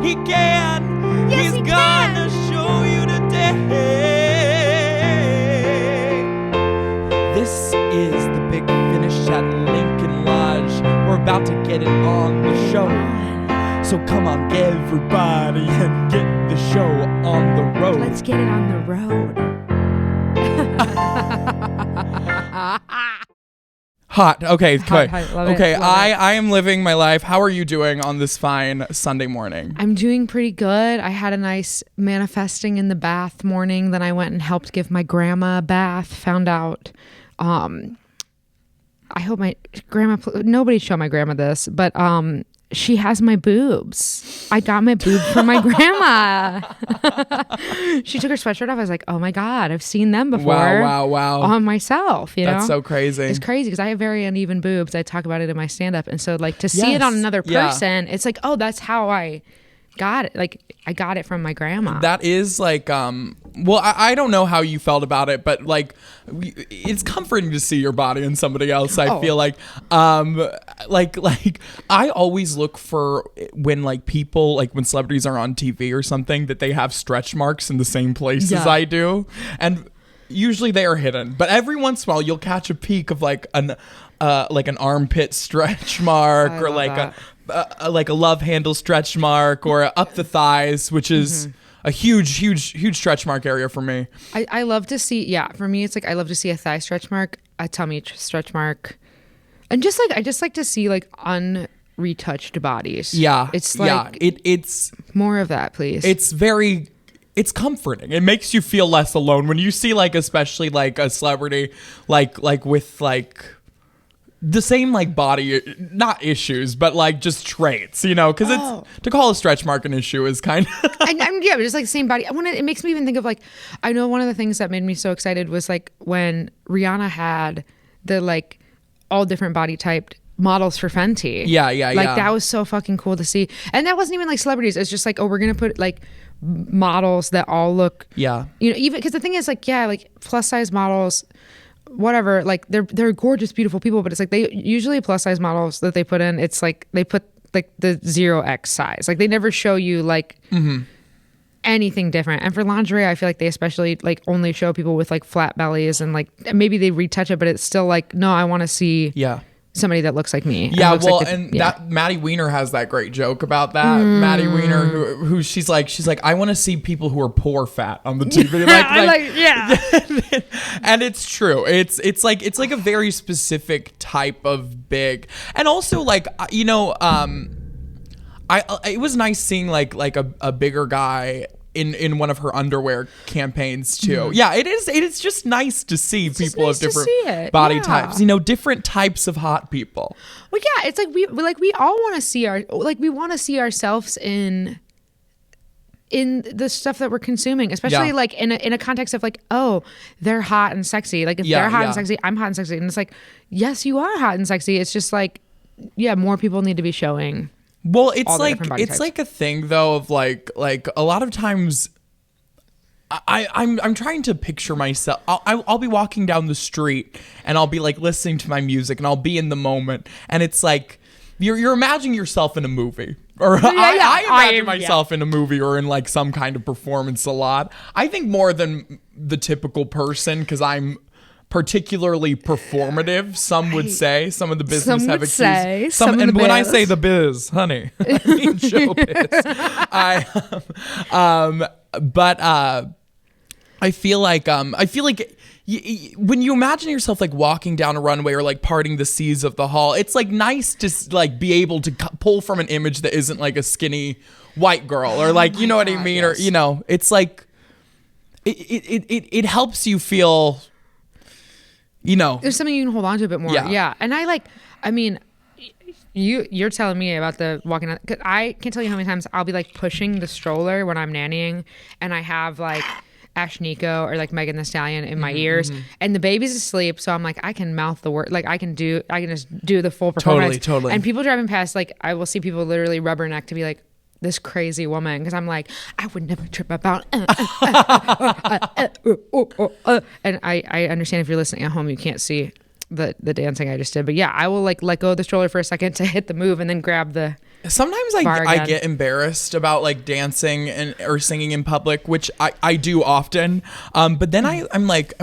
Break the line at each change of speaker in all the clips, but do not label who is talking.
he can.
Yes,
He's
he
gonna show you today. This is the big finish at Lincoln Lodge. We're about to get it on the show. So come on, everybody, and get the show on the road.
Let's get it on the road.
Hot. Okay.
Hot, love it,
okay.
love
I am living my life. How are you doing on this fine Sunday morning?
I'm doing pretty good. I had a nice manifesting in the bath morning. Then I went and helped give my grandma a bath. Found out. I hope my grandma. Nobody show my grandma this, but she has my boobs. I got my boob from my grandma. She took her sweatshirt off. I was like, oh my God, I've seen them before.
Wow.
On myself, you know?
That's so crazy.
It's crazy because I have very uneven boobs. I talk about it in my stand-up. And so like to see it on another person, it's like, oh, that's how I got it. Like I got it from my grandma.
That is like, well, I don't know how you felt about it, but like, it's comforting to see your body in somebody else. I feel like I always look for when like people, like when celebrities are on TV or something, that they have stretch marks in the same places I do. And usually they are hidden, but every once in a while you'll catch a peek of like an armpit stretch mark or like a love handle stretch mark or up the thighs, which is a huge stretch mark area for me.
I love to see, for me, it's like, I love to see a thigh stretch mark, a tummy stretch mark. And just like, I just like to see like unretouched bodies.
Yeah.
It's like,
it's
more of that, please.
It's comforting. It makes you feel less alone when you see like, especially like a celebrity, like with like the same like body, not issues, but like just traits, you know, because it's to call a stretch mark an issue is kind of
just like the same body. It makes me even think of like, I know one of the things that made me so excited was like when Rihanna had the like all different body typed models for Fenty. Like that was so fucking cool to see. And that wasn't even like celebrities. It's just like, oh, we're gonna put like models that all look, you know, even because the thing is like, like plus size models, whatever, like they're gorgeous, beautiful people, but it's like they usually plus size models that they put in, it's like they put like the 0x size, like they never show you like anything different. And for lingerie, I feel like they especially like only show people with like flat bellies and like maybe they retouch it, but it's still like, no, I want to see somebody that looks like me.
That Maddie Weiner has that great joke about that. Maddie Weiner, who she's like, I want to see people who are poor fat on the TV. And it's true. It's like a very specific type of big, and also like, you know, it was nice seeing like a bigger guy in one of her underwear campaigns too. Yeah, it is just nice to see people of different body types, you know, different types of hot people.
Well, yeah, it's like we all want to see we want to see ourselves in the stuff that we're consuming, especially like in a context of like, oh, they're hot and sexy. Like if they're hot and sexy, I'm hot and sexy. And it's like, yes, you are hot and sexy. It's just like, more people need to be showing.
Well, it's like a thing though of like a lot of times I'm trying to picture myself. I'll be walking down the street and I'll be like listening to my music and I'll be in the moment, and it's like you're imagining yourself in a movie, or I imagine myself in a movie or in like some kind of performance a lot. I think more than the typical person because I'm particularly performative, some would say. Some of the business have accused some, and when I say the biz, honey, I mean showbiz. I feel like when you imagine yourself like walking down a runway or like parting the seas of the hall, it's like nice to like be able to pull from an image that isn't like a skinny white girl or like, you know what I mean? Yes. Or, you know, it's like it helps you feel, you know,
there's something you can hold on to a bit more. Yeah. And you're telling me about the walking out, 'cause I can't tell you how many times I'll be like pushing the stroller when I'm nannying and I have like Ash Nico or like Megan Thee Stallion in my ears and the baby's asleep, so I'm like, I can mouth the word, like I can just do the full performance.
Totally.
And people driving past, like I will see people literally rubberneck to be like, this crazy woman, because I'm like, I would never trip about and I understand if you're listening at home you can't see the dancing I just did, but yeah, I will like let go of the stroller for a second to hit the move and then grab the
Sometimes I get embarrassed about like dancing or singing in public, which I do often. But then I'm like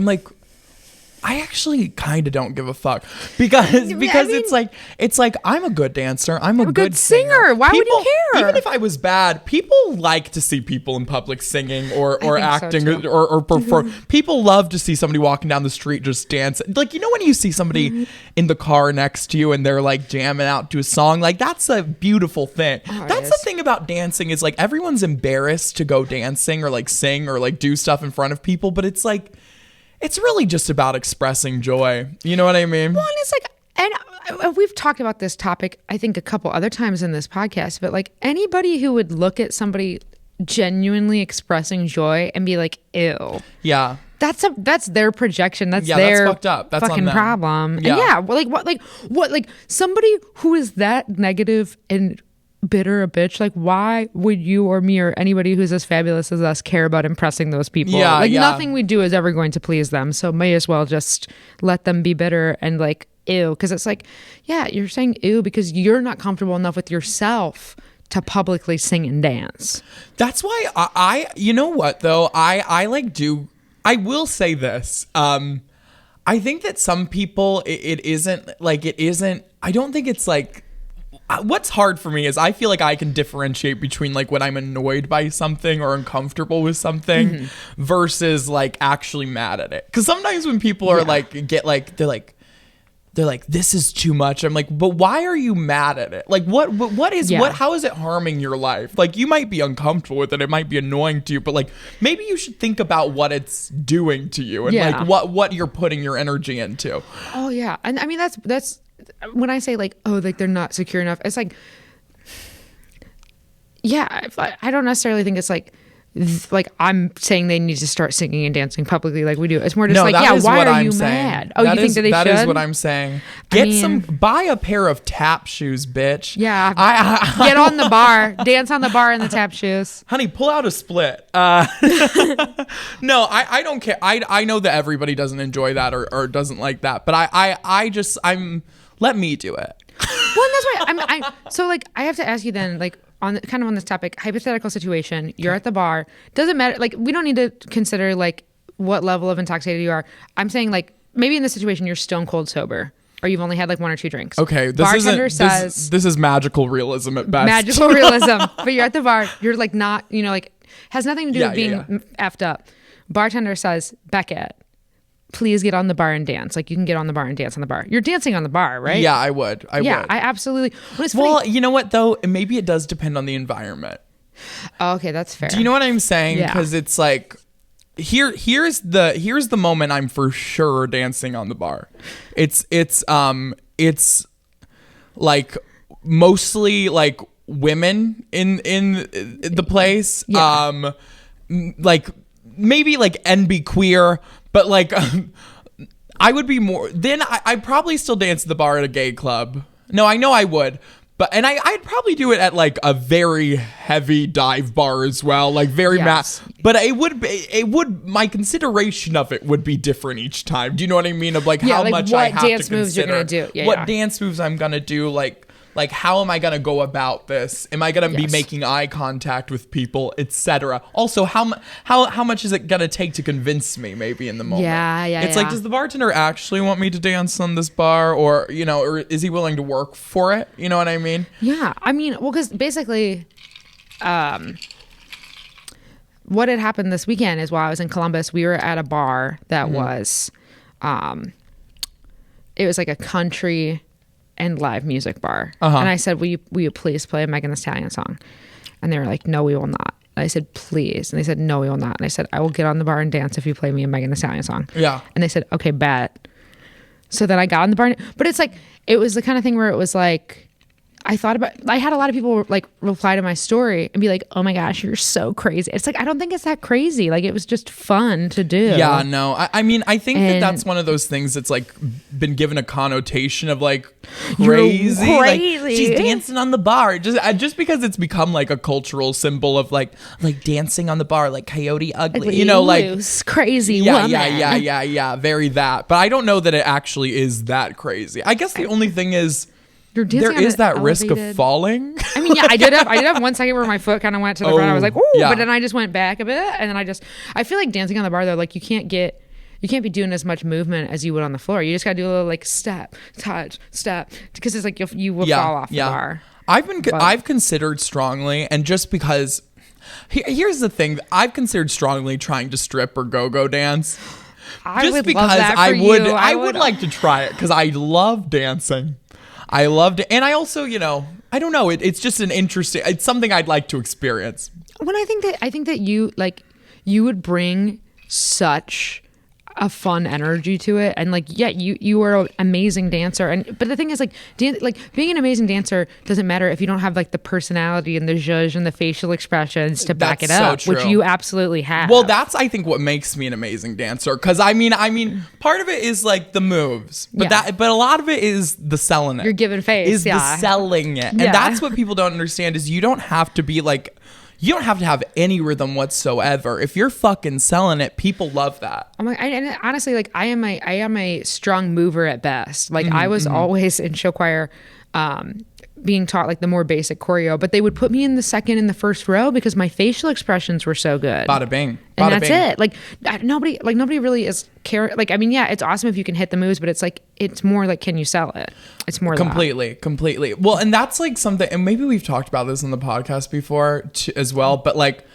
I actually kind of don't give a fuck because it's like I'm a good dancer. I'm a good singer.
Why would you care?
Even if I was bad, people like to see people in public singing or acting
so
or perform. People love to see somebody walking down the street just dance. Like, you know, when you see somebody in the car next to you and they're like jamming out to a song, like that's a beautiful thing. That's the thing about dancing is like everyone's embarrassed to go dancing or like sing or like do stuff in front of people, but it's like, it's really just about expressing joy. You know what I mean?
Well, and it's like, and we've talked about this topic, I think, a couple other times in this podcast, but like anybody who would look at somebody genuinely expressing joy and be like, ew.
Yeah.
That's their projection. That's their
fucked up. That's
fucking problem. Yeah. And what, somebody who is that negative and bitter a bitch, like why would you or me or anybody who's as fabulous as us care about impressing those people? Nothing we do is ever going to please them, so may as well just let them be bitter and like ew, because it's like, yeah, you're saying ew because you're not comfortable enough with yourself to publicly sing and dance.
That's why I you know what though, I will say this, I think that some people it isn't I don't think it's like, what's hard for me is I feel like I can differentiate between like when I'm annoyed by something or uncomfortable with something versus like actually mad at it. Because sometimes when people are they're like, this is too much. I'm like, but why are you mad at it? Like how is it harming your life? Like you might be uncomfortable with it. It might be annoying to you, but like maybe you should think about what it's doing to you and like what you're putting your energy into.
Oh yeah. And I mean, that's when I say like, oh, like they're not secure enough, it's like, yeah, I don't necessarily think it's like I'm saying they need to start singing and dancing publicly like we do. It's more just why are you mad? Oh, you think that they should?
That is what I'm saying. Buy a pair of tap shoes, bitch.
Yeah. Get on the bar, dance on the bar in the tap shoes.
Honey, pull out a split. No, I don't care. I know that everybody doesn't enjoy that or doesn't like that, but I'm let me do it.
Well, and that's why so like I have to ask you then, like on this topic, hypothetical situation, you're at the bar, doesn't matter, like we don't need to consider like what level of intoxicated you are. I'm saying like maybe in this situation you're stone cold sober or you've only had like one or two drinks.
Okay, this is magical realism at best.
Magical realism. But you're at the bar, you're like not, you know, like has nothing to do with being effed up. Bartender says, Beckett, please get on the bar and dance. Like you can get on the bar and dance on the bar. You're dancing on the bar, right?
Yeah, I would. I
absolutely.
Well, you know what though? Maybe it does depend on the environment.
Oh, okay, that's fair.
Do you know what I'm saying? Because it's like, here's the moment I'm for sure dancing on the bar. It's like mostly like women in the place. Yeah. Like maybe like and be queer. But like, I would be more. Then I'd probably still dance at the bar at a gay club. No, I know I would. But I'd probably do it at like a very heavy dive bar as well, like very mass. But it would my consideration of it would be different each time. Do you know what I mean? Of like how
like
much I have to consider. What dance moves you're gonna do? What dance moves I'm gonna do? Like how am I gonna go about this? Am I gonna be making eye contact with people, etc.? Also, how much is it gonna take to convince me? Maybe in the moment, It's like, does the bartender actually want me to dance on this bar, or you know, or is he willing to work for it? You know what I mean?
Yeah, I mean, well, because basically, what had happened this weekend is while I was in Columbus, we were at a bar that was, it was like a country and live music bar. And I said, will you please play a Megan Thee Stallion song? And they were like, no, we will not. And I said, please. And they said, no, we will not. And I said, I will get on the bar and dance if you play me a Megan Thee Stallion song.
Yeah.
And they said, okay, bet. So then I got on the bar. But it's like, it was the kind of thing where it was like, I had a lot of people like reply to my story and be like, oh my gosh, you're so crazy. It's like, I don't think it's that crazy. Like it was just fun to do.
Yeah, no. I mean, I think that's one of those things that's like been given a connotation of like crazy.
You're
crazy. Like, she's dancing on the bar. Just because it's become like a cultural symbol of like dancing on the bar, like Coyote Ugly, you know, like
loose, crazy
woman.
Yeah.
Very that. But I don't know that it actually is that crazy. I guess the only thing is, there is that risk of falling.
I mean, yeah, I did have 1 second where my foot kind of went to the front. I was like, ooh, but then I just went back a bit, and then I feel like dancing on the bar though, like you can't be doing as much movement as you would on the floor. You just gotta do a little like step, touch, step, because it's like you will fall off the bar.
I've considered strongly, and just because here's the thing, I've considered strongly trying to strip or go dance. I would like to try it because I love dancing. I loved it, and I also, I don't know. It's just it's something I'd like to experience.
When I think that you would bring such a fun energy to it, and you are an amazing dancer, but the thing is being an amazing dancer doesn't matter if you don't have like the personality and the zhuzh and the facial expressions to back it up, which you absolutely have.
Well, that's I think what makes me an amazing dancer, because I mean part of it is like the moves, but a lot of it is the selling it.
You're giving face,
the selling it, and that's what people don't understand is you don't have to be like. You don't have to have any rhythm whatsoever. If you're fucking selling it, people love that.
And honestly, I am a strong mover at best. I was always in show choir, being taught like the more basic choreo, but they would put me in the second and the first row because my facial expressions were so good.
Bada bing.
And that's it. Nobody really is care. It's awesome if you can hit the moves, but it's more like, can you sell it? It's more
completely. Well, and that's like something, and maybe we've talked about this on the podcast before as well, but like,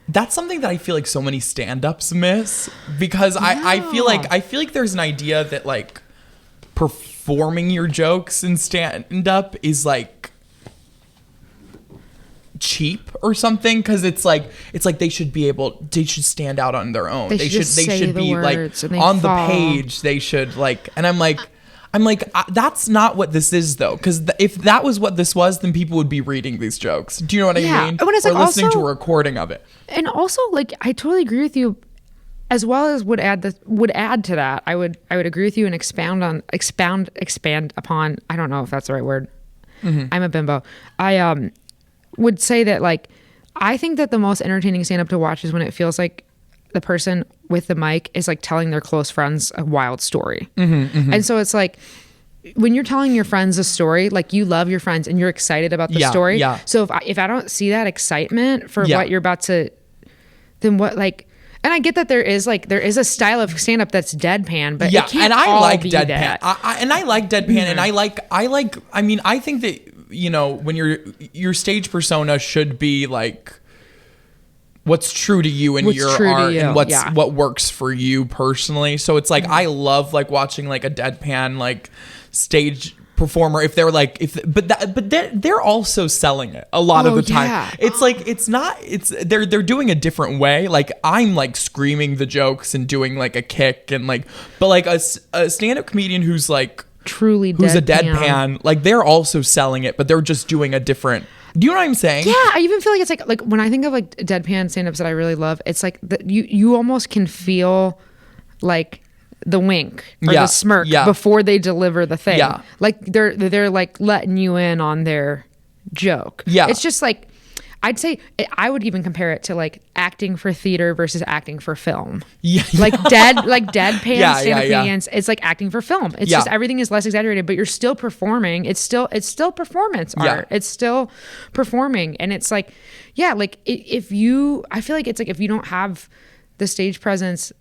that's something that I feel like so many stand-ups miss, because I feel like there's an idea that like performing your jokes in stand-up is like cheap or something, because it's like they should stand out on their own. They should be like on the page. They should like, and I'm like that's not what this is though, because if that was what this was, then people would be reading these jokes. Do you know what I mean?
When it's
or listening to a recording of it.
And also, like, I totally agree with you. As well as would add to that, I would agree with you and expand upon. I don't know if that's the right word. Mm-hmm. I'm a bimbo. I would say that like I think that the most entertaining stand-up to watch is when it feels like the person with the mic is like telling their close friends a wild story. Mm-hmm, mm-hmm. And so it's like when you're telling your friends a story, like you love your friends and you're excited about the story. Yeah. So if I don't see that excitement for what you're about to, then what like. And I get that there is a style of stand-up that's deadpan, but it can't
and I
all
like
be
deadpan.
That.
I like deadpan, mm-hmm. and I think that when your stage persona should be like what's true to you and your art and what works for you personally. So it's like I love like watching like a deadpan like stage performer if they're like but they're also selling it a lot of the time. Yeah. It's like they're doing a different way. Like I'm like screaming the jokes and doing like a kick and like, but like a stand-up comedian who's like
truly
who's a deadpan, like they're also selling it, but they're just doing a different. Do you know what I'm saying?
Yeah, I even feel like it's like when I think of like deadpan stand-ups that I really love, it's like you almost can feel like the wink or the smirk before they deliver the thing. Yeah. Like they're like letting you in on their joke. Yeah. It's just like I'd say I would even compare it to like acting for theater versus acting for film. Yeah. Like deadpan stand-up comedians, it's like acting for film. It's just everything is less exaggerated, but you're still performing. It's still performance art. It's still performing. And it's like, like I feel like it's like if you don't have the stage presence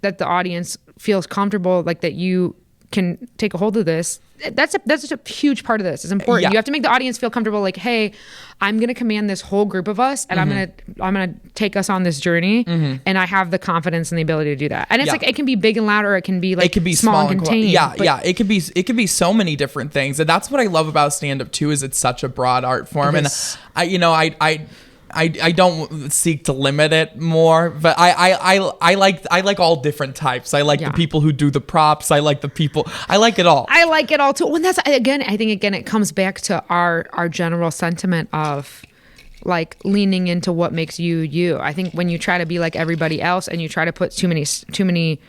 that the audience feels comfortable, like that you can take a hold of this. That's a huge part of this. It's important. Yeah. You have to make the audience feel comfortable. Like, hey, I'm going to command this whole group of us, and mm-hmm. I'm gonna take us on this journey, mm-hmm. and I have the confidence and the ability to do that. And it's like it can be big and loud, or it can be like small and contained.
It could be so many different things, and that's what I love about stand-up too. Is it's such a broad art form, and I don't seek to limit it more, but I like all different types. I like the people who do the props. I like it all.
I like it all too. Well, I think it comes back to our general sentiment of like leaning into what makes you you. I think when you try to be like everybody else and you try to put too many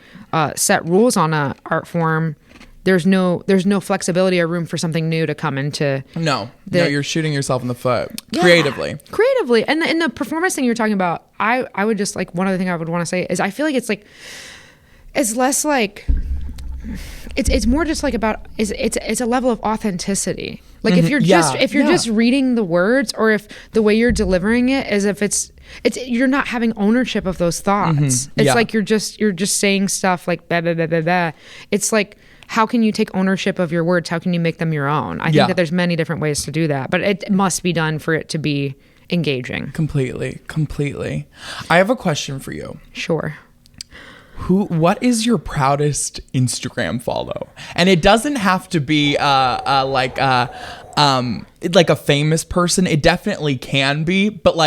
set rules on a art form, there's no flexibility or room for something new to come into.
No, you're shooting yourself in the foot creatively.
And the performance thing you're talking about, I would just like, one other thing I would want to say is I feel like it's less like, it's more just like about it's a level of authenticity. Like if you're just reading the words, or if the way you're delivering it is if it's you're not having ownership of those thoughts. It's like you're just saying stuff like blah, blah, blah, blah, blah. It's like, how can you take ownership of your words? How can you make them your own? I think that there's many different ways to do that, but it must be done for it to be engaging.
Completely. I have a question for you.
Sure.
What is your proudest Instagram follow? And it doesn't have to be like a famous person. It definitely can be, but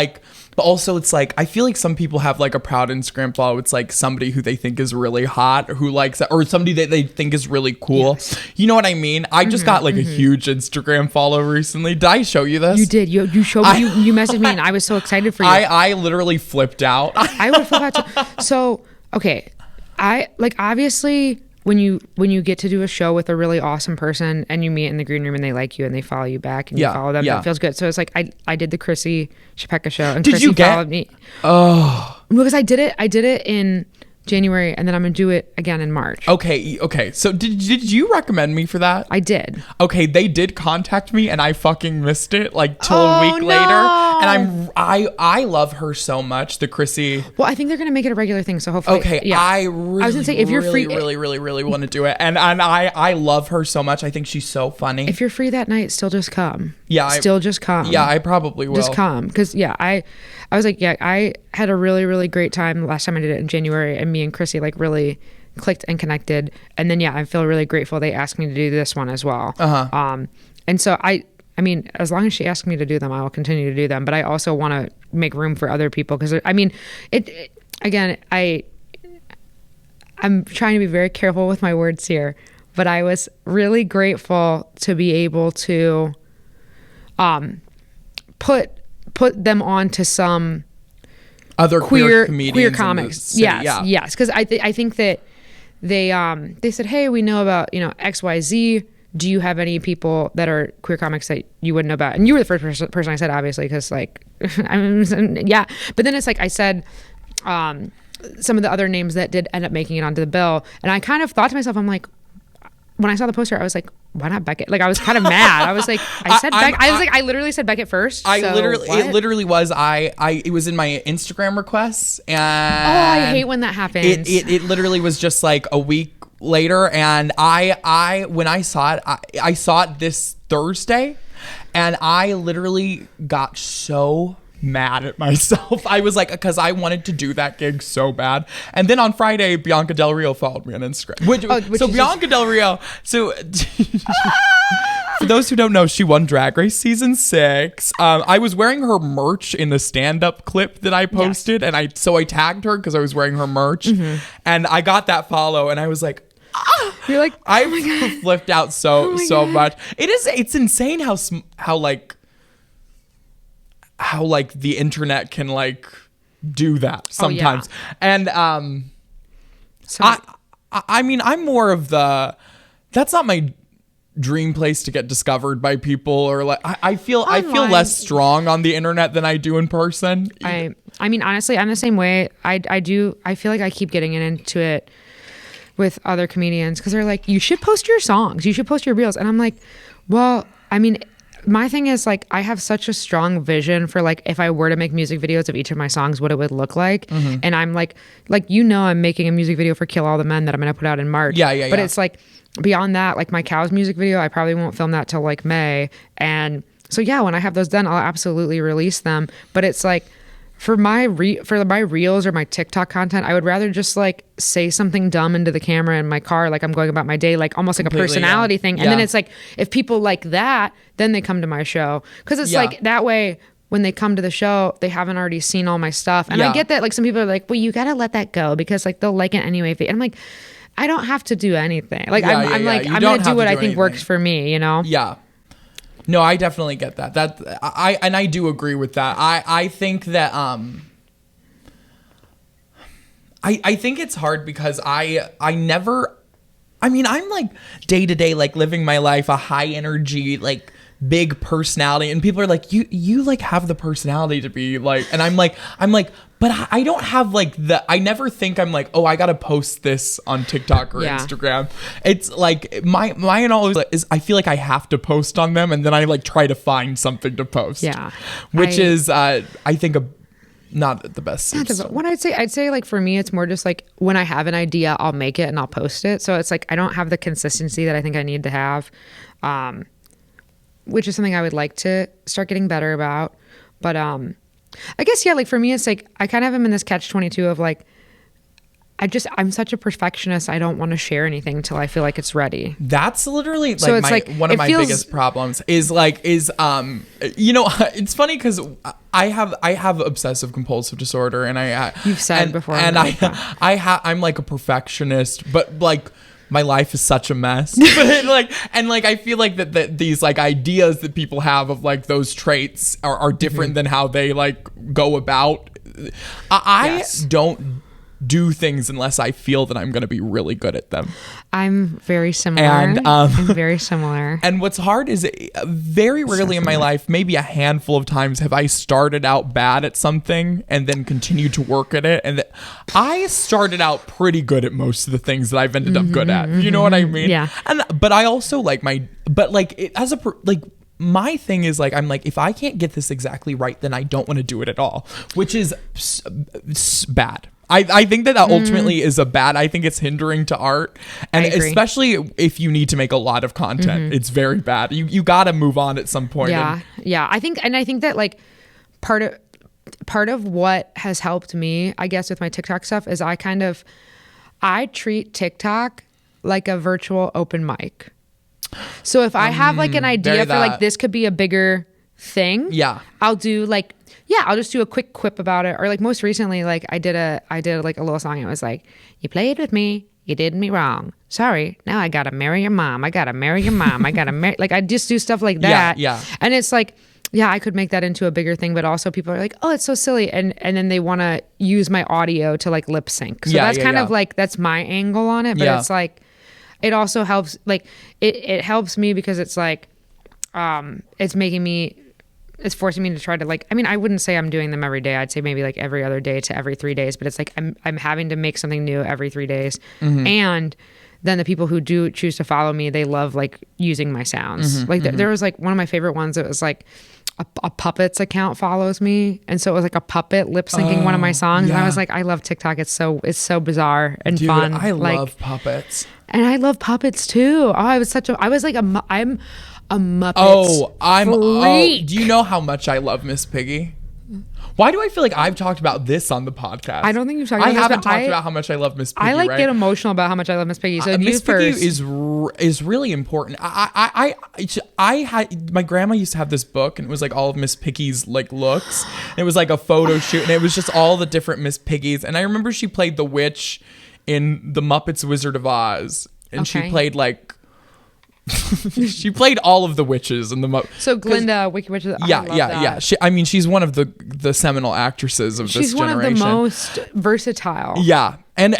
also it's like, I feel like some people have like a proud Instagram follow. It's like somebody who they think is really hot, or who likes that, or somebody that they think is really cool. Yes. You know what I mean? I just got like a huge Instagram follow recently. Did I show you this?
You did. You showed me. You messaged me, and I was so excited for you.
I literally flipped out.
I would flip out too. So okay. I like, obviously when you get to do a show with a really awesome person and you meet in the green room and they like you and they follow you back and you follow them, that feels good. So it's like I did the Chrissy Chapeka show, and Chrissy followed me.
Oh,
because I did it in January, and then I'm gonna do it again in March.
Okay. So did you recommend me for that?
I did.
Okay, they did contact me, and I fucking missed it till a week later. And I love her so much, the Chrissy.
Well, I think they're gonna make it a regular thing. So hopefully,
I was gonna say, if you're free, really want to do it, and I love her so much. I think she's so funny.
If you're free that night, still just come.
Yeah,
just come.
Yeah, I probably will.
Just come, because I was like, I had a really, really great time last time I did it in January, and me and Chrissy like really clicked and connected. And then I feel really grateful they asked me to do this one as well. And so I mean, as long as she asks me to do them, I will continue to do them. But I also want to make room for other people, because I mean, again, I'm trying to be very careful with my words here, but I was really grateful to be able to put them onto some
other queer
comics. Yes, because I think that they said, hey, we know about XYZ. Do you have any people that are queer comics that you wouldn't know about? And you were the first person I said, obviously, because like yeah. But then it's like I said some of the other names that did end up making it onto the bill, and I kind of thought to myself, I'm like, when I saw the poster, I was like, why not Beckett? Like, I was kind of mad. I was like, I literally said Beckett first.
It literally was. It was in my Instagram requests, and
I hate when that happens.
It literally was just like a week later, and when I saw it, I saw it this Thursday, and I literally got so mad at myself. I was like, because I wanted to do that gig so bad. And then on Friday, Bianca Del Rio followed me on Instagram. So Bianca Del Rio, so for those who don't know, she won Drag Race season 6. I was wearing her merch in the stand-up clip that I posted, and I tagged her because I was wearing her merch, and I got that follow, and I was like,
you're like,
I flipped out so much. It's insane how the internet can like do that sometimes. And I mean, I'm more of that's not my dream place to get discovered by people, or like I feel less strong on the internet than I do in person.
I mean, honestly, I'm the same way. I feel like I keep getting into it with other comedians, because they're like, you should post your songs, you should post your reels, and I'm like, well, I mean, my thing is like, I have such a strong vision for like, if I were to make music videos of each of my songs, what it would look like. And I'm like, I'm making a music video for Kill All the Men that I'm going to put out in March. But it's like, beyond that, like my Cows music video, I probably won't film that till like May. And so when I have those done, I'll absolutely release them. But it's like, for my reels or my TikTok content, I would rather just like say something dumb into the camera in my car, like I'm going about my day, like almost like a personality thing. And then it's like, if people like that, then they come to my show, because it's like that way. When they come to the show, they haven't already seen all my stuff. And I get that, like, some people are like, well, you got to let that go, because like they'll like it anyway. And I'm like, I don't have to do anything. Like I'm going to do what I think works for me,
Yeah. No, I definitely get that. I do agree with that. I think that I think it's hard, because I'm like day to day, like living my life, a high energy, like big personality, and people are like, you like have the personality to be like, and I'm like, but I don't have like I never think I'm like, oh, I gotta post this on TikTok or Instagram. It's like mine always is, I feel like I have to post on them, and then I like try to find something to post.
Yeah.
Which is, I think, not the best.
When I'd say like for me, it's more just like when I have an idea, I'll make it and I'll post it. So it's like I don't have the consistency that I think I need to have, which is something I would like to start getting better about. But I guess, yeah, like for me, it's like I kind of am in this catch-22 of like, I'm such a perfectionist. I don't want to share anything until I feel like it's ready.
That's literally like one of my biggest problems is you know, it's funny because I have obsessive compulsive disorder, and
you've said before,
and I'm like a perfectionist, but like my life is such a mess. But I feel like that these like ideas that people have of like those traits are different than how they like go about. I don't do things unless I feel that I'm going to be really good at them.
I'm very similar. And I'm very similar.
And what's hard is very rarely in my life, maybe a handful of times, have I started out bad at something and then continued to work at it. And I started out pretty good at most of the things that I've ended up good at. You know what I mean?
Yeah.
But I also like my thing is like, I'm like, if I can't get this exactly right, then I don't want to do it at all, which is bad. I think that ultimately is I think it's hindering to art, and especially if you need to make a lot of content, it's very bad. You got to move on at some point.
Yeah. I think that like part of what has helped me, I guess, with my TikTok stuff is I treat TikTok like a virtual open mic. So if I have like an idea for like this could be a bigger thing, I'll do like. Yeah, I'll just do a quick quip about it. Or like most recently, like I did like a little song. It was like, you played with me, you did me wrong. Sorry, now I gotta marry your mom. I gotta marry your mom. I gotta marry. Like I just do stuff like that.
Yeah.
And it's like, yeah, I could make that into a bigger thing, but also people are like, oh, it's so silly, and then they want to use my audio to like lip sync. So that's kind of like that's my angle on it. But it's like, it also helps. Like it helps me because it's like, it's forcing me to try to like, I mean, I wouldn't say I'm doing them every day. I'd say maybe like every other day to every 3 days, but it's like I'm having to make something new every 3 days. And then the people who do choose to follow me, they love like using my sounds. There was like one of my favorite ones. It was like a puppets account follows me. And so it was like a puppet lip syncing one of my songs. And I was like, I love TikTok. It's so bizarre and fun.
I love puppets.
And I love puppets too. I'm a Muppets freak.
Do you know how much I love Miss Piggy? Why do I feel like I've talked about this on the podcast?
I don't think you've talked about
this. I haven't talked about how much I love Miss Piggy.
I get emotional about how much I love Miss Piggy. So
Miss Piggy is really important. I had my grandma used to have this book, and it was like all of Miss Piggy's like looks. And it was like a photo shoot, and it was just all the different Miss Piggies. And I remember she played the witch in the Muppets Wizard of Oz, and she played like. She played all of the witches in the
So Glinda, Wicked Witch.
Yeah. She's one of the seminal actresses of this generation.
She's one of the most versatile.
Yeah, and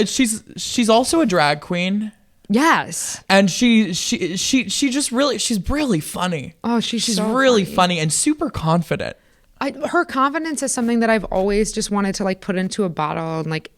she's also a drag queen.
Yes,
and she just really she's really funny.
Oh, she's so
really funny and super confident.
Her confidence is something that I've always just wanted to like put into a bottle and like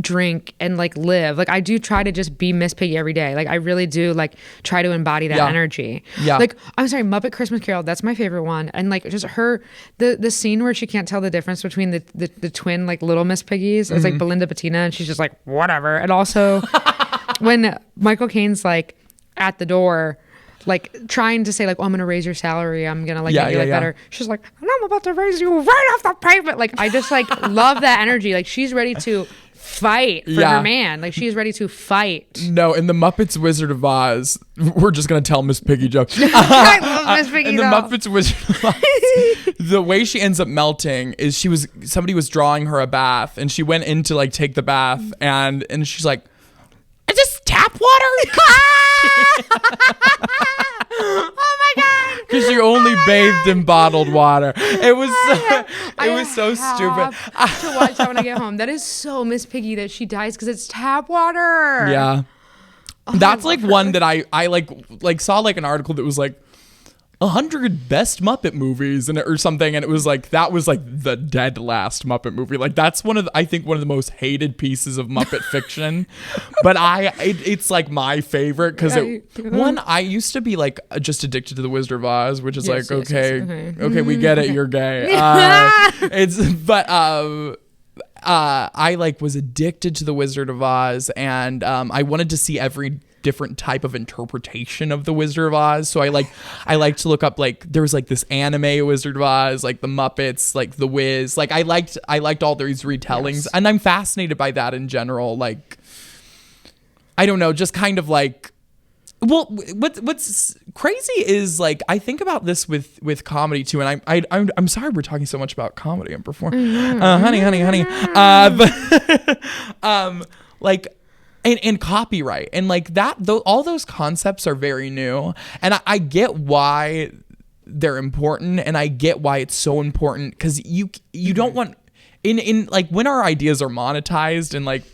drink and like live. Like I do try to just be Miss Piggy every day. Like I really do like try to embody that energy. Yeah. Like I'm sorry, Muppet Christmas Carol, that's my favorite one. And like just her the scene where she can't tell the difference between the twin like little Miss Piggies. It's like Belinda Bettina, and she's just like whatever. And also when Michael Caine's like at the door like trying to say like, oh, I'm gonna raise your salary, I'm gonna like make you better. She's like, and I'm about to raise you right off the pavement. Like I just like love that energy. Like she's ready to fight for her man. Like she's ready to fight.
No, in the Muppets Wizard of Oz, we're just gonna tell Miss Piggy jokes.
I love Miss Piggy.
In the Muppets Wizard of Oz, the way she ends up melting is somebody was drawing her a bath, and she went in to like take the bath, and she's like, is this tap water?
Oh my god!
Because she only bathed in bottled water. It was so stupid.
To watch that when I get home. That is so Miss Piggy that she dies because it's tap water.
Yeah, that's like one that I like saw like an article that was like 100 best Muppet movies or something, and it was like that was like the dead last Muppet movie. Like that's I think one of the most hated pieces of Muppet fiction. But it's like my favorite because I used to be like just addicted to the Wizard of Oz, which is okay, we get it, you're gay. I like was addicted to the Wizard of Oz, and I wanted to see every different type of interpretation of the Wizard of Oz. So I like to look up, like there was like this anime Wizard of Oz, like the Muppets, like the Wiz. Like I liked all these retellings, and I'm fascinated by that in general. Like I don't know, just kind of like, well, what's crazy is like I think about this with comedy too, and I'm sorry we're talking so much about comedy and performing, honey, but like. And copyright and like that, all those concepts are very new, and I get why they're important, and I get why it's so important, because you don't want in like when our ideas are monetized and like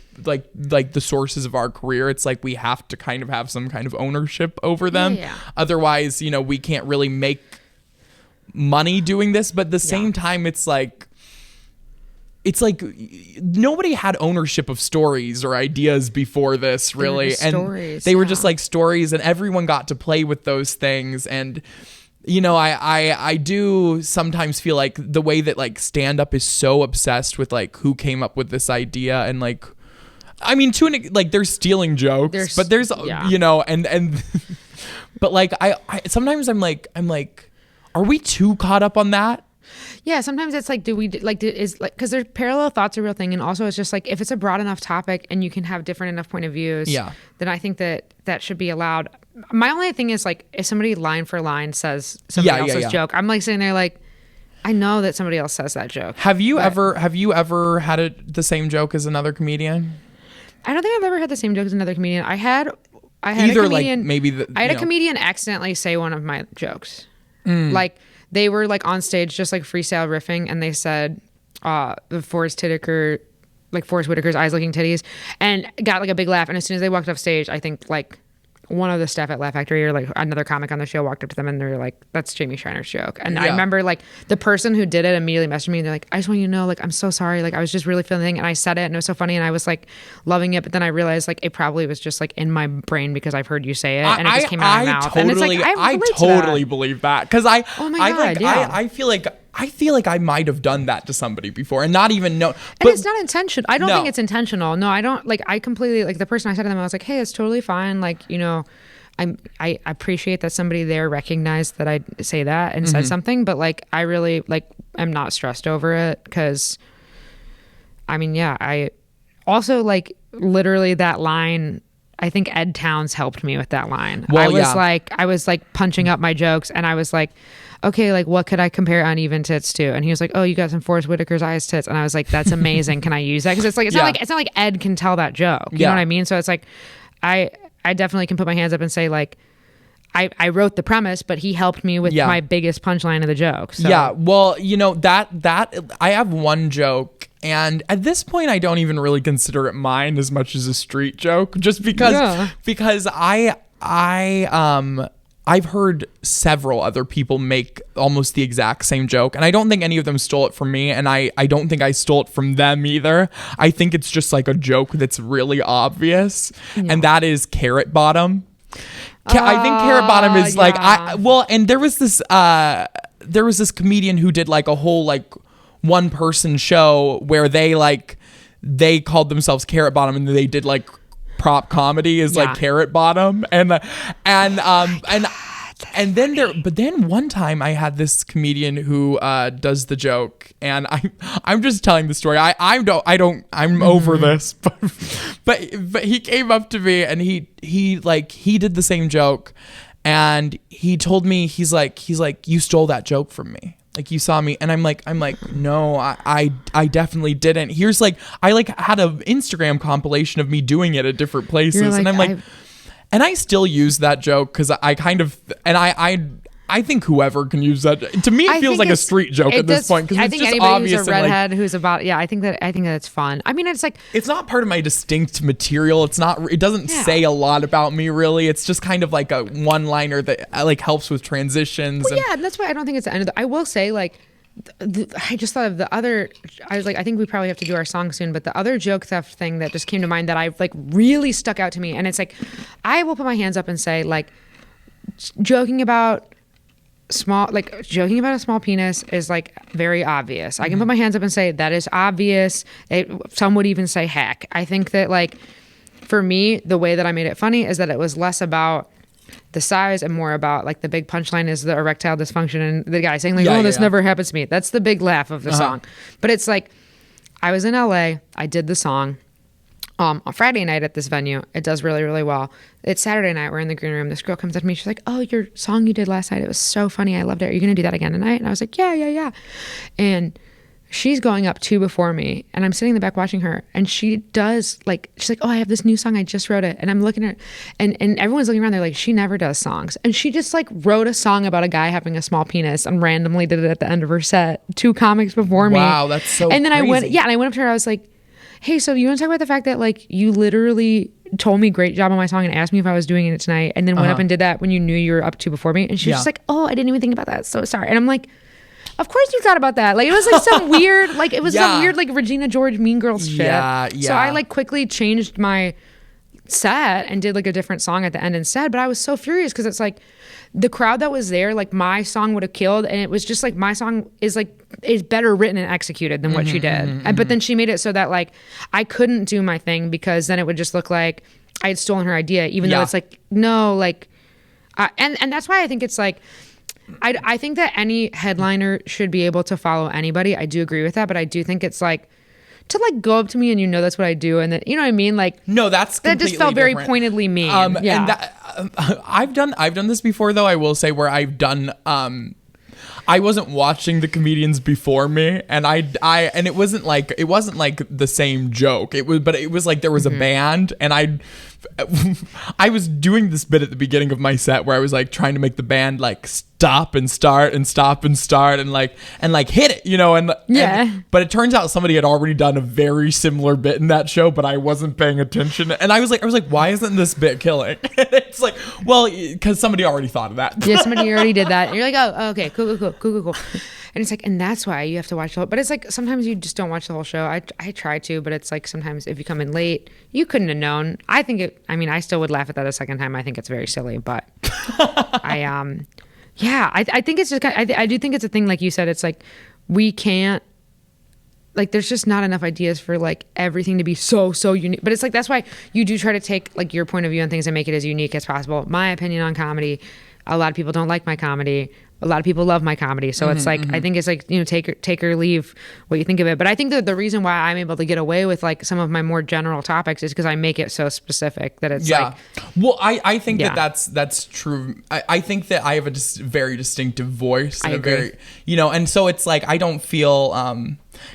the sources of our career, it's like we have to kind of have some kind of ownership over them. Otherwise, we can't really make money doing this. But at the same time, it's like nobody had ownership of stories or ideas before this, really. And they were just like stories, and everyone got to play with those things. And, I do sometimes feel like the way that like stand up is so obsessed with like who came up with this idea, and like, I mean, like they're stealing jokes, but there's, and but like, I sometimes I'm like, are we too caught up on that?
Yeah, sometimes it's like, because their parallel thoughts are a real thing, and also it's just like if it's a broad enough topic and you can have different enough point of views, then I think that should be allowed. My only thing is like if somebody line for line says somebody else's joke, I'm like sitting there like, I know that somebody else says that joke.
Have you ever had the same joke as another comedian?
I don't think I've ever had the same joke as another comedian. I had
either
a comedian,
like maybe
I had a comedian accidentally say one of my jokes, like. They were like on stage just like freestyle riffing, and they said Forrest Whitaker's eyes looking titties, and got like a big laugh. And as soon as they walked off stage, I think like one of the staff at Laugh Factory or like another comic on the show walked up to them, and they're like, that's Jamie Schreiner's joke. And I remember like the person who did it immediately messaged me, and they're like, I just want you to know, like, I'm so sorry, like I was just really feeling the thing, and I said it and it was so funny, and I was like loving it, but then I realized like it probably was just like in my brain because I've heard you say it, and it just came out of my mouth. And it's like I
totally believe that, because I feel like I might have done that to somebody before and not even know.
But it's not intentional. I don't think it's intentional. No, I don't. Like, I completely, like, the person I said to them, I was like, hey, it's totally fine. Like, I appreciate that somebody there recognized that I say that and said something, but like, I really like am not stressed over it, because I mean, I also like literally that line. I think Ed Towns helped me with that line. Well, I was like punching up my jokes, and I was like, okay, like what could I compare Uneven Tits to? And he was like, oh, you got some Forrest Whitaker's eyes tits. And I was like, that's amazing. Can I use that? Because it's not like Ed can tell that joke. You know what I mean? So it's like, I definitely can put my hands up and say like, I wrote the premise, but he helped me with my biggest punchline of the joke. So.
Yeah. Well, that I have one joke, and at this point I don't even really consider it mine as much as a street joke, just because I've heard several other people make almost the exact same joke, and I don't think any of them stole it from me, and I don't think I stole it from them either. I think it's just like a joke that's really obvious, and that is Carrot Bottom. I think Carrot Bottom is like, and there was this comedian who did like a whole like one person show where they called themselves Carrot Bottom, and they did like prop comedy is like Carrot Bottom, and then one time I had this comedian who does the joke, and I'm just telling the story. I'm over this, but he came up to me, and he did the same joke, and he told me he's like you stole that joke from me. Like, you saw me, and I'm like, no, I definitely didn't. Here's like, I like had an Instagram compilation of me doing it at different places, and I'm like, and I still use that joke because I kind of, and I I think whoever can use that. To me, it feels like a street joke at this point because it's just obvious.
Who's a redhead who's about I think that it's fun. I mean, it's like
it's not part of my distinct material. It's not. It doesn't say a lot about me really. It's just kind of like a one-liner that like helps with transitions.
Well, and that's why I don't think it's the end of I will say like. I just thought of the other. I was like, I think we probably have to do our song soon. But the other joke theft thing that just came to mind that I like really stuck out to me, and it's like, I will put my hands up and say like, joking about a small penis is like very obvious. I can put my hands up and say that is obvious. Some would even say heck. I think that like, for me, the way that I made it funny is that it was less about the size and more about like the big punchline is the erectile dysfunction and the guy saying like, this never happens to me. That's the big laugh of the song. But it's like, I was in LA, I did the song on Friday night at this venue. It does really, really well. It's Saturday night, we're in the green room. This girl comes up to me, she's like, oh, your song you did last night, it was so funny, I loved it. Are you gonna do that again tonight? And I was like, yeah. And she's going up 2 before me, and I'm sitting in the back watching her, and she's like, oh, I have this new song, I just wrote it. And I'm looking at her, and everyone's looking around, they're like, she never does songs. And she just like wrote a song about a guy having a small penis and randomly did it at the end of her set 2 comics before me.
Wow, that's so
And then
crazy.
I went up to her, I was like, hey, so you want to talk about the fact that like you literally told me great job on my song and asked me if I was doing it tonight, and then went up and did that when you knew you were up 2 before me? And she was just like, oh, I didn't even think about that, so sorry. And I'm like, of course you thought about that. Like, it was like some weird, like, it was some weird, like, Regina George Mean Girls shit. Yeah. So I, like, quickly changed my set and did, like, a different song at the end instead. But I was so furious because it's, like, the crowd that was there, like, my song would have killed. And it was just, like, my song is better written and executed than what she did. But then she made it so that, like, I couldn't do my thing because then it would just look like I had stolen her idea, even though it's, like, no, like, and that's why I think it's, like, I think that any headliner should be able to follow anybody. I do agree with that, but I do think it's like to like go up to me and you know that's what I do, and that you know what I mean. Like
no, that
just felt very pointedly mean.
And that, I've done this before though. I will say where I've done. I wasn't watching the comedians before me, and and it wasn't like the same joke. It was like there was a band, and I was doing this bit at the beginning of my set where I was like trying to make the band like stop and start and stop and start and like hit it, you know, and but it turns out somebody had already done a very similar bit in that show, but I wasn't paying attention, and I was like, why isn't this bit killing? It's like, well, because somebody already thought of that.
Yeah, somebody already did that. And you're like, oh, okay, cool. And it's like, and that's why you have to watch the whole, but it's like, sometimes you just don't watch the whole show. I try to, but it's like, sometimes if you come in late, you couldn't have known. I still would laugh at that a second time. I think it's very silly, but I think it's just, I do think it's a thing, like you said, it's like, we can't, like, there's just not enough ideas for like everything to be so unique, but it's like, that's why you do try to take like your point of view on things and make it as unique as possible. My opinion on comedy, a lot of people don't like my comedy. A lot of people love my comedy. So it's like, I think it's like, you know, take or leave what you think of it. But I think that the reason why I'm able to get away with like some of my more general topics is because I make it so specific that it's like.
Well, I think that's true. I think that I have a very distinctive voice. And I agree. Very, you know, and so it's like, I don't feel,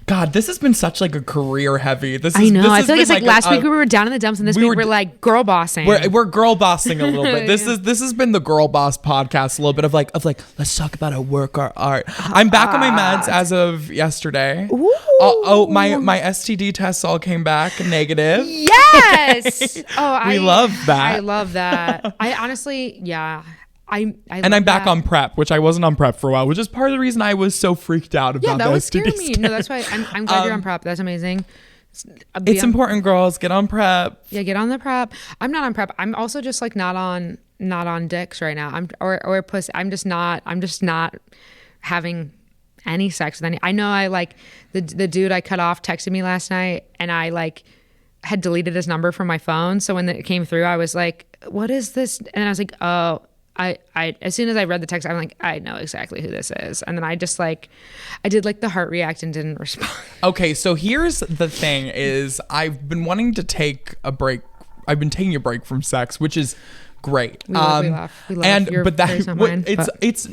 God, this has been such like a career heavy. I know.
I feel like it's like last week we were down in the dumps, and this week we're like girl bossing.
We're girl bossing a little bit. This has been the Girl Boss podcast. A little bit of like let's talk about our work, our art. I'm back on my meds as of yesterday. My STD tests all came back negative.
Yes.
We love that.
I love that. I honestly, yeah. I'm
back on PrEP, which I wasn't on PrEP for a while, which is part of the reason I was so freaked out about
that
the
would
STD
scare me. No, that's why I'm glad you're on PrEP. That's amazing.
It's important, girls. Get on PrEP.
Yeah, get on the PrEP. I'm not on PrEP. I'm also just like not on dicks right now. Or pussy. I'm just not having any sex with any. I know I like the dude I cut off texted me last night, and I like had deleted his number from my phone. So when it came through, I was like, what is this? And I was like, oh. I as soon as I read the text, I'm like, I know exactly who this is. And then I just like, I did like the heart react and didn't respond.
Okay, so here's the thing is I've been wanting to take a break. I've been taking a break from sex, which is great.
We laugh. And your
it's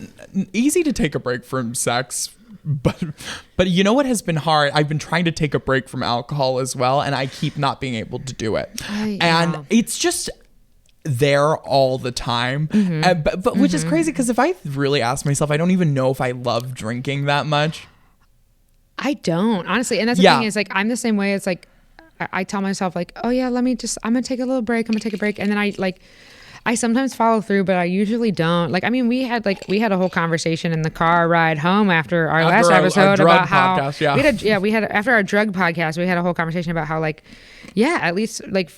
easy to take a break from sex. But you know what has been hard? I've been trying to take a break from alcohol as well, and I keep not being able to do it. And it's just there all the time. But which is crazy, because if I really ask myself, I don't even know if I love drinking that much.
I don't, honestly. And that's the thing is, like, I'm the same way. It's like, I tell myself, like, oh yeah, I'm gonna take a little break. I'm gonna take a break. And then I sometimes follow through, but I usually don't. Like, I mean, we had a whole conversation in the car ride home after our last episode about how podcast, we had after our drug podcast, we had a whole conversation about how, like, yeah, at least, like,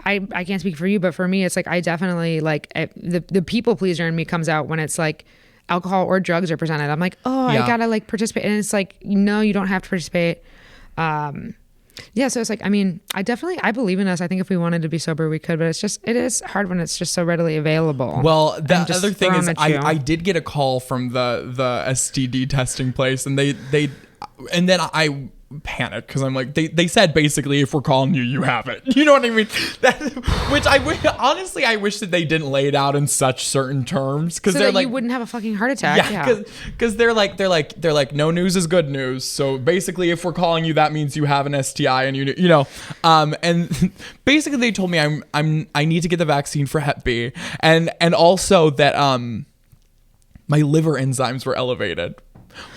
I can't speak for you, but for me, it's like, I definitely, like, the people pleaser in me comes out when it's like alcohol or drugs are presented. I'm like, oh, I gotta, like, participate. And it's like, no, you don't have to participate. Yeah, so it's like, I mean, I believe in us. I think if we wanted to be sober, we could, but it is hard when it's just so readily available.
Well, the other thing is, I did get a call from the STD testing place, and then I panicked, because I'm like, they said basically, if we're calling you, you have it. You know what I mean? Which honestly, I wish that they didn't lay it out in such certain terms, because they're like, you
wouldn't have a fucking heart attack.
Yeah, because they're like, no news is good news. So basically, if we're calling you, that means you have an STI, and you know, and basically they told me I need to get the vaccine for Hep B, and also that my liver enzymes were elevated,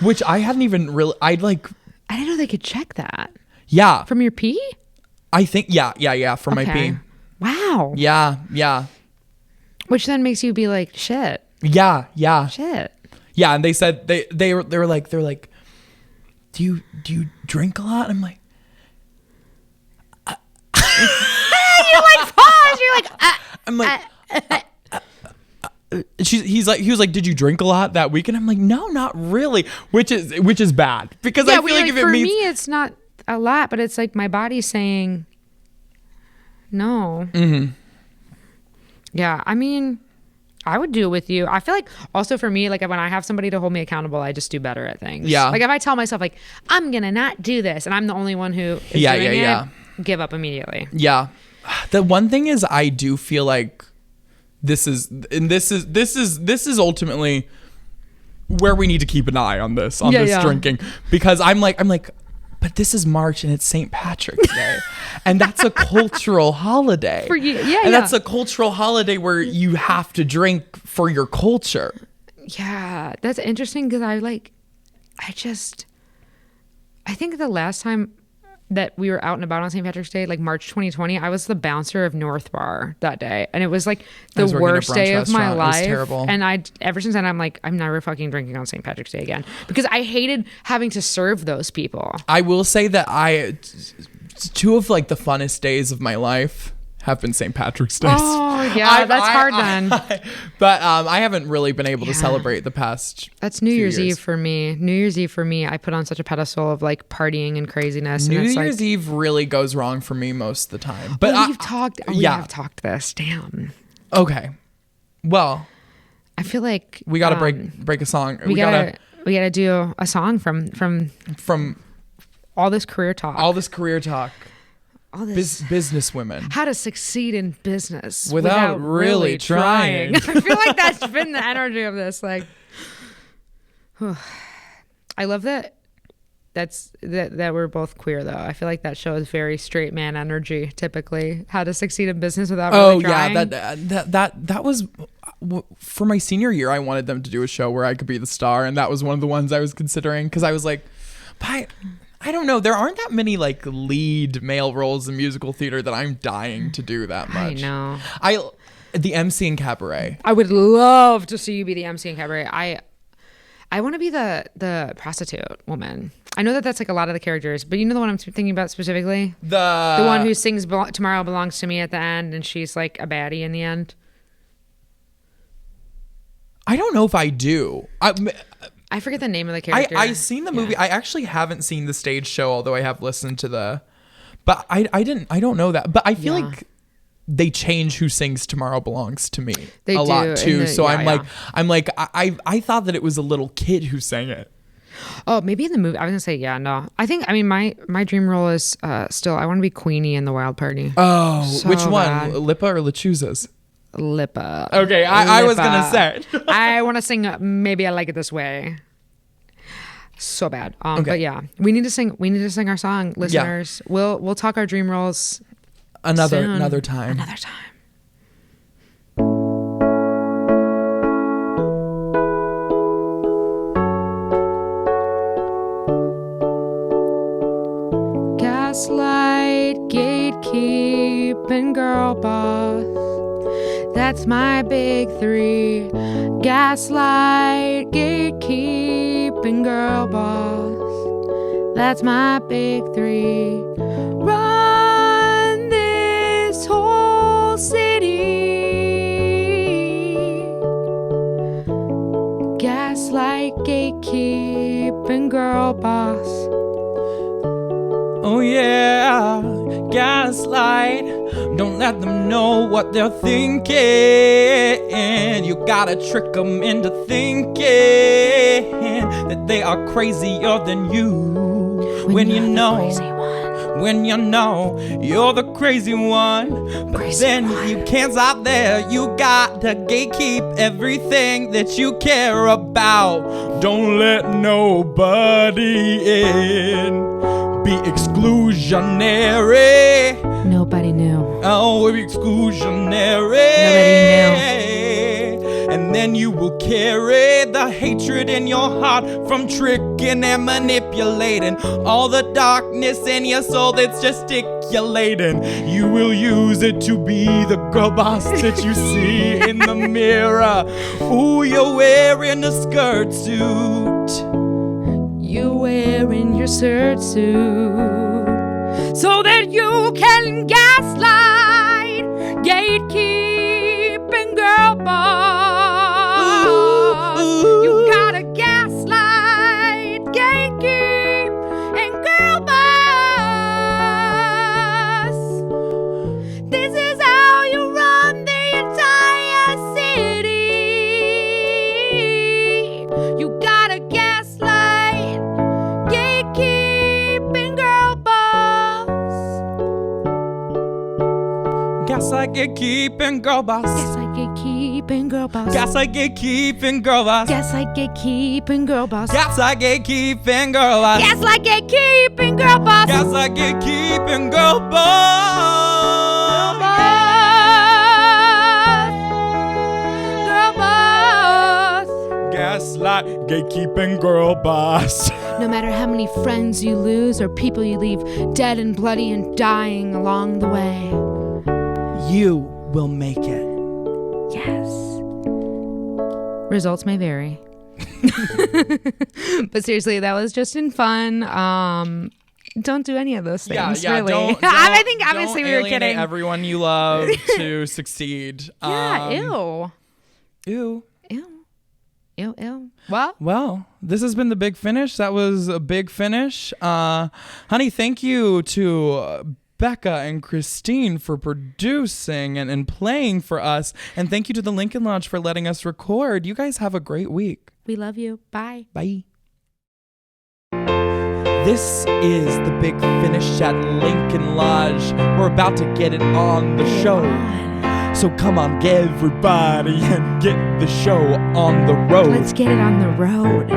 which I hadn't even really.
I didn't know they could check that.
Yeah.
From your pee?
I think, yeah, from my pee.
Wow.
Yeah.
Which then makes you be like, shit.
Yeah.
Shit.
Yeah, and they said, they were like, do you drink a lot? I'm like,
you like pause. You're like,
I'm like, he was like, did you drink a lot that weekend? I'm like, no, not really, which is bad, because I feel like if it means,
for me, it's not a lot, but it's like my body's saying no. Yeah, I mean, I would do it with you. I feel like also for me, like, when I have somebody to hold me accountable, I just do better at things. Yeah, like if I tell myself, like, I'm gonna not do this, and I'm the only one who is doing it, give up immediately. Yeah,
the one thing is, I do feel like this is ultimately where we need to keep an eye on this drinking, because I'm like, but this is March and it's St. Patrick's Day, and that's a cultural holiday
for you.
That's a cultural holiday where you have to drink for your culture.
Yeah, that's interesting, because I think the last time that we were out and about on St. Patrick's Day, like March 2020, I was the bouncer of North Bar that day, and it was like the worst day of my life. It was terrible. And ever since then, I'm like, I'm never fucking drinking on St. Patrick's Day again, because I hated having to serve those people.
I will say that two of, like, the funnest days of my life have been St. Patrick's Days.
Oh, yeah, that's hard then.
But I haven't really been able to celebrate the past.
That's New Year's Eve for me. New Year's Eve for me, I put on such a pedestal of, like, partying and craziness.
New Year's Eve really goes wrong for me most of the time. But
we have talked this. Damn.
Okay. Well,
I feel like
we gotta break a song.
We gotta do a song from all this career talk.
All this business women.
How to succeed in business
without really trying.
I feel like that's been the energy of this. Like, I love that we're both queer, though. I feel like that shows very straight man energy, typically. How to succeed in business without really trying.
That was for my senior year. I wanted them to do a show where I could be the star, and that was one of the ones I was considering, because I was like, I don't know. There aren't that many, like, lead male roles in musical theater that I'm dying to do that much.
I
know. The MC in Cabaret.
I would love to see you be the MC in Cabaret. I want to be the prostitute woman. I know that that's, like, a lot of the characters, but you know the one I'm thinking about specifically? The one who sings Tomorrow Belongs to Me at the end, and she's, like, a baddie in the end.
I don't know if I do.
I forget the name of the character.
I seen the movie. I actually haven't seen the stage show, although I have listened to but I don't know that. But I feel like they change who sings Tomorrow Belongs to Me a lot too. So I'm like, I thought that it was a little kid who sang it.
Oh, maybe in the movie. I was gonna say, no. I mean, my dream role is still, I want to be Queenie in the Wild Party.
Oh, so which one? Bad. Lipa or Lechuzas?
Lipa.
Okay, I was gonna say.
I want to sing Maybe I Like It This Way. So bad. But yeah, we need to sing our song, listeners. Yeah. We'll talk our dream roles
another time.
Gaslight, gatekeep, and girl boss. That's my big three. Gaslight, gatekeep, and girl boss. That's my big three. Run this whole city. Gaslight, gatekeep, and girl boss.
Oh yeah, gaslight. Don't let them know what they're thinking. You gotta trick them into thinking that they are crazier than you. When you know you're the crazy one. But then you can't stop there. You got to gatekeep everything that you care about. Don't let nobody in. Be exclusionary.
Nobody knew.
Oh, we're exclusionary.
Nobody knew.
And then you will carry the hatred in your heart from tricking and manipulating all the darkness in your soul that's gesticulating. You will use it to be the girl boss that you see in the mirror. Ooh, you're wearing a skirt suit.
You're wearing your skirt suit so that you can gaslight, gatekeep, and girl boss. You gotta gaslight, gatekeep, and girl boss. This is how you run the entire city. You gotta gaslight, gatekeep, and girl boss.
Gaslight, gatekeep, and girl boss.
Gaslight, gatekeep, and girl boss.
Gaslight, gatekeep, and girl boss.
Gaslight, gatekeep, and girl boss.
Gaslight, gatekeep, and girl boss.
Gaslight, gatekeep, and girl boss.
Gaslight, gatekeep, and girl boss.
Girl boss.
Gaslight, gatekeep, and girl boss.
No matter how many friends you lose or people you leave dead and bloody and dying along the way,
you will make it.
yes. Results may vary. But seriously, that was just in fun. Don't do any of those things.
Yeah,
really.
Don't,
I think obviously
don't
we were kidding.
Everyone you love to succeed.
Yeah, ew.
Ew.
Ew. Ew, ew.
Well, this has been The Big Finish. That was a big finish. Honey, thank you to Becca and Christine for producing and playing for us. And thank you to the Lincoln Lodge for letting us record. You guys have a great week.
We love you. Bye.
Bye. This is The Big Finish at Lincoln Lodge. We're about to get it on the show. So come on, everybody, and get the show on the road.
Let's get it on the road.